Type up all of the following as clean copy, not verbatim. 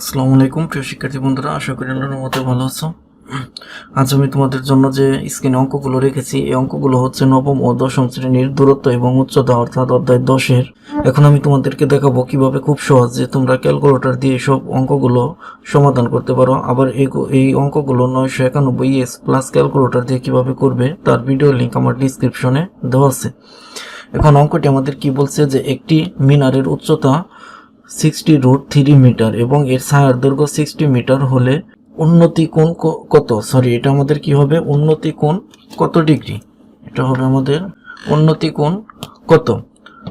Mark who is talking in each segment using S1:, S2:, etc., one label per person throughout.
S1: আসসালামু আলাইকুম প্রিয় শিক্ষার্থী বন্ধুরা, আশা করি আপনারা মতো ভালো আছো। আজ আমি তোমাদের জন্য যে স্ক্রিনে অঙ্কগুলো রেখেছি, এই অঙ্কগুলো হচ্ছে নবম ও দশম শ্রেণীর দূরত্ব এবং উচ্চতা অর্থাৎ অধ্যায় 10-এর। এখন আমি তোমাদেরকে দেখাবো কিভাবে খুব সহজে তোমরা ক্যালকুলেটর দিয়ে সব অঙ্কগুলো সমাধান করতে পারো। আবার এই অঙ্কগুলো 991 প্লাস ক্যালকুলেটর দিয়ে কিভাবে করবে তার ভিডিও লিঙ্ক আমার ডিসক্রিপশনে দেওয়া আছে। এখন অঙ্কটি আমাদের কি বলছে যে একটি মিনারের উচ্চতা 60√3 মিটার এবং এর ছায়ার দৈর্ঘ্য 60 মিটার হলে উন্নতি কোণ কত, এটা আমাদের কি হবে, উন্নতি কোণ কত ডিগ্রি, এটা হবে আমাদের উন্নতি কোণ কত।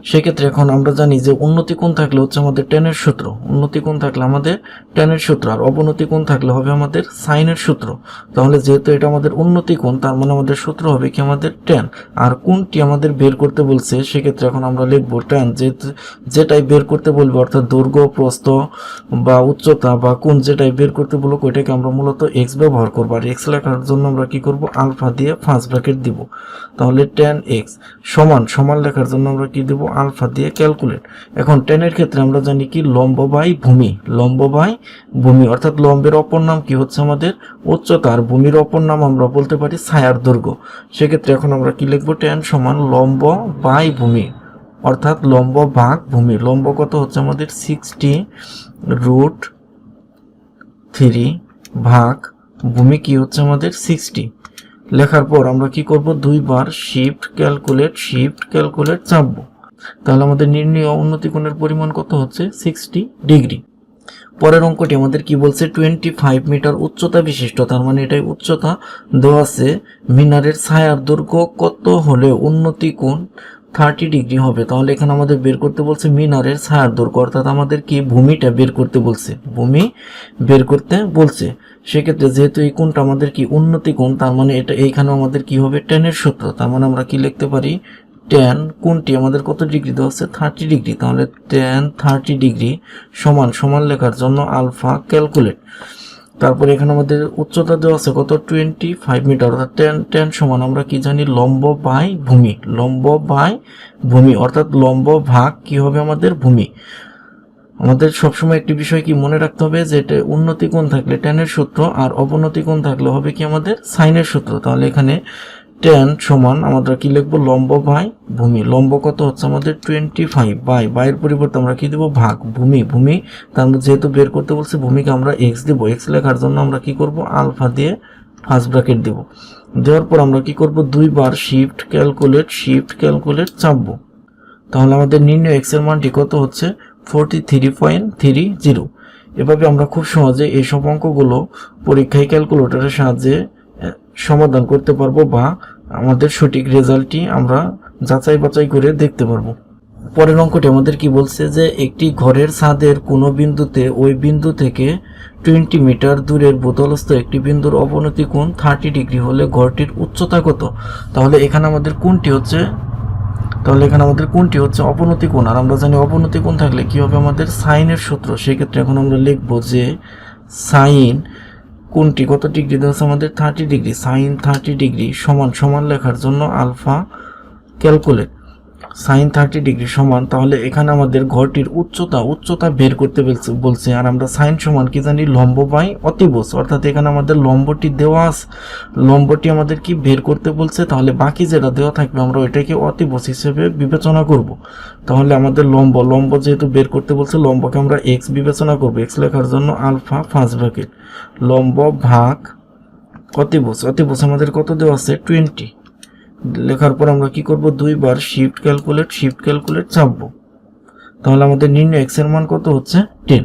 S1: সেক্ষেত্রে এখন আমরা জানি যে উন্নতি কোণ থাকলে হচ্ছে আমাদের ট্যানের সূত্র, উন্নতি কোণ থাকলে আমাদের ট্যানের সূত্র, আর অবনতি কোণ থাকলে হবে আমাদের সাইনের সূত্র। তাহলে যেহেতু এটা আমাদের উন্নতি কোণ, তার মানে আমাদের সূত্র হবে কি আমাদের ট্যান। আর কোণটি আমাদের বের করতে বলছে, সেক্ষেত্রে এখন আমরা লিখবো ট্যান, যেটাই বের করতে বলবে অর্থাৎ দৈর্ঘ্য, প্রস্থ বা উচ্চতা বা কোণ যেটাই বের করতে বলবো ওইটাকে আমরা মূলত এক্স ব্যবহার করবো। আর এক্স লেখার জন্য আমরা কি করব, আলফা দিয়ে ফার্স্ট ব্র্যাকেট দিব। তাহলে ট্যান এক্স সমান লেখার জন্য আমরা কি দেব, আলফা দিয়ে ক্যালকুলেট। এখন ট্যানের ক্ষেত্রে আমরা জানি কি লম্ব বাই ভূমি, অর্থাৎ লম্বের অপর নাম কি হচ্ছে আমাদের উচ্চতা, আর ভূমির অপর নাম আমরা বলতে পারি ছায়ার দৈর্ঘ্য। সেক্ষেত্রে এখন আমরা কি লিখবো, ট্যান সমান লম্ব বাই ভূমি, অর্থাৎ লম্ব ভাগ ভূমি। লম্ব কত হচ্ছে আমাদের 60√3 ভাগ ভূমি কি হচ্ছে আমাদের 60। লেখার পর আমরা কি করব, দুইবার শিফট ক্যালকুলেট চাপবো। তাহলে আমাদের নির্ণীয় উন্নতি কোণের পরিমাণ কত হচ্ছে 60 ডিগ্রি। পরের অঙ্কটি আমাদের কি বলছে, 25 মিটার উচ্চতা বিশিষ্ট, তার মানে এটাই উচ্চতা দেওয়া আছে, মিনারের ছায়ার দৈর্ঘ্য কত হলে উন্নতি কোণ 30 ডিগ্রি হবে। তাহলে এখানে আমাদের বের করতে বলছে মিনারের ছায়ার দৈর্ঘ্য, অর্থাৎ আমাদের কি ভূমিটা বের করতে বলছে, সেক্ষেত্রে যেহেতু এই কোণটা আমাদের কি উন্নতি কোণ, তার মানে এটা এইখানে আমাদের কি হবে ট্যানের সূত্র। তার মানে আমরা কি লিখতে পারি, ট্যান কোণটি আমাদের কত ডিগ্রি দেওয়া আছে 30 ডিগ্রি। তাহলে ট্যান 30 ডিগ্রি সমান লেখার জন্য আলফা ক্যালকুলেট। তারপরে এখানে আমাদের উচ্চতা দেওয়া আছে কত 25 মিটার, অর্থাৎ ট্যান সমান আমরা কি জানি লম্ব বাই ভূমি, অর্থাৎ লম্ব ভাগ কি হবে আমাদের ভূমি। আমাদের সবসময় একটি বিষয় কি মনে রাখতে হবে যে এটা উন্নতি কোণ থাকলে ট্যানের সূত্র, আর অবনতি কোণ থাকলে হবে কি আমাদের সাইনের সূত্র। তাহলে এখানে ট্যান সমান আমরা কি লিখবো, লম্ব বাই ভূমি। লম্ব কত হচ্ছে আমাদের 25 বাইয়ের পরিবর্তে আমরা কি দেবো, ভাগ ভূমি। তার মধ্যে যেহেতু বের করতে বলছে ভূমিকে আমরা এক্স দেবো। এক্স লেখার জন্য আমরা কি করব, আলফা দিয়ে ফার্স্ট ব্র্যাকেট দেবো। দেওয়ার পর আমরা কি করব, দুইবার শিফট ক্যালকুলেট চাপবো। তাহলে আমাদের নির্ণয় এক্স এর মানটি কত হচ্ছে 43.30। এভাবে আমরা খুব সহজে এইসব অঙ্কগুলো পরীক্ষায় ক্যালকুলেটরের সাহায্যে সমাধান করতে পারবো, বা আমাদের সঠিক রেজাল্টটি আমরা যাচাই বাছাই করে দেখতে পারবো। পরের অঙ্কটি আমাদের কি বলছে যে একটি ঘরের ছাদের কোনো বিন্দুতে ওই বিন্দু থেকে 20 মিটার দূরের বোতলস্থ একটি বিন্দুর অবনতি কোণ 30 ডিগ্রি হলে ঘরটির উচ্চতা কত। তাহলে এখানে আমাদের কোণটি হচ্ছে অবনতি কোণ, আর আমরা জানি অবনতি কোণ থাকলে কি হবে আমাদের সাইনের সূত্র। সেক্ষেত্রে এখন আমরা লিখবো যে সাইন কোণটি কত ডিগ্রি দেওয়া আছে আমাদের 30 ডিগ্রি, সাইন 30 ডিগ্রি সমান লেখার জন্য আলফা ক্যালকুলেট। সাইন 30 ডিগ্রি সমান, তাহলে এখানে আমাদের ঘরটির উচ্চতা বের করতে বলছে, আর আমরা সাইন সমান কি জানি লম্ব বাই অতিভুজ, অর্থাৎ এখানে আমাদের লম্বটি দেওয়া আছে, লম্বটি আমাদের কি বের করতে বলছে। তাহলে বাকি যেটা দেওয়া থাকবে আমরা ওইটাকে অতিভুজ হিসেবে বিবেচনা করব। তাহলে আমাদের লম্ব যেহেতু বের করতে বলছে, লম্বকে আমরা এক্স বিবেচনা করব। এক্স লেখার জন্য আলফা ফার্স্ট ব্র্যাকেট, লম্ব ভাগ অতিভুজ আমাদের কত দেওয়া আছে 20। লেখার পর আমরা কি করব, দুইবার শিফট ক্যালকুলেট চাপবো। তাহলে আমাদের নির্ণয় এক্স এর মান কত হচ্ছে 10।